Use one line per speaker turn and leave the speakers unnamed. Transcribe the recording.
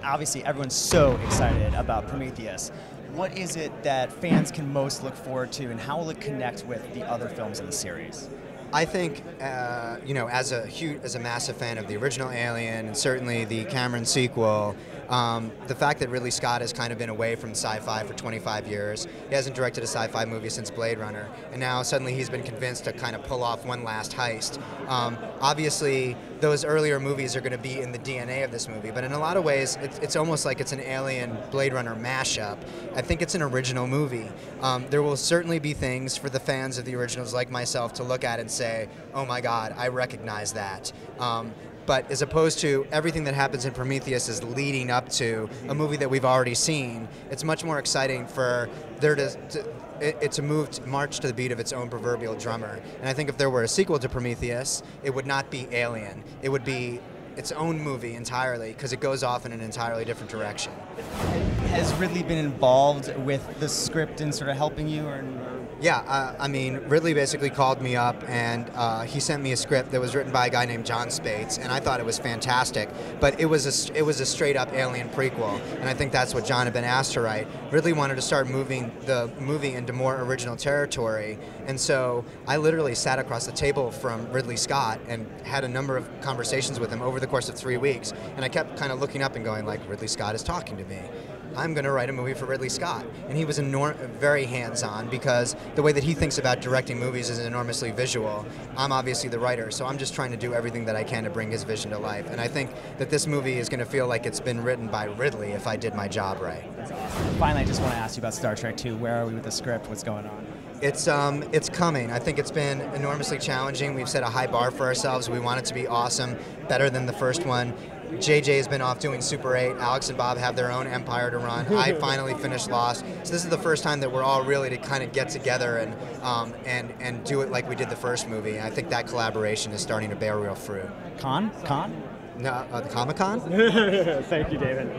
obviously everyone's so excited about Prometheus. What is it that fans can most look forward to, and how will it connect with the other films in the series?
I think, as a massive fan of the original Alien and certainly the Cameron sequel, the fact that Ridley Scott has kind of been away from sci-fi for 25 years, he hasn't directed a sci-fi movie since Blade Runner, and now suddenly he's been convinced to kind of pull off one last heist. Obviously, those earlier movies are going to be in the DNA of this movie, but in a lot of ways, it's almost like it's an Alien Blade Runner mashup. I think it's an original movie. There will certainly be things for the fans of the originals like myself to look at and say, oh my God, I recognize that. But as opposed to everything that happens in Prometheus is leading up to a movie that we've already seen, it's much more exciting for there to march to the beat of its own proverbial drummer. And I think if there were a sequel to Prometheus, it would not be Alien. It would be its own movie entirely, because it goes off in an entirely different direction.
Has Ridley been involved with the script and sort of helping you, or?
Yeah, I mean, Ridley basically called me up and he sent me a script that was written by a guy named John Spates, and I thought it was fantastic. But it was a straight up Alien prequel, and I think that's what John had been asked to write. Ridley wanted to start moving the movie into more original territory, and so I literally sat across the table from Ridley Scott and had a number of conversations with him over the course of 3 weeks, and I kept kind of looking up and going like, Ridley Scott is talking to me. I'm going to write a movie for Ridley Scott. And he was very hands-on, because the way that he thinks about directing movies is enormously visual. I'm obviously the writer, so I'm just trying to do everything that I can to bring his vision to life. And I think that this movie is going to feel like it's been written by Ridley if I did my job right.
Finally, I just want to ask you about Star Trek 2. Where are we with the script? What's going on?
It's coming. I think it's been enormously challenging. We've set a high bar for ourselves. We want it to be awesome, better than the first one. JJ has been off doing Super 8. Alex and Bob have their own empire to run. I finally finished Lost. So this is the first time that we're all really to kind of get together and do it like we did the first movie. And I think that collaboration is starting to bear real fruit.
Con?
No, the Comic-Con?
Thank you, David.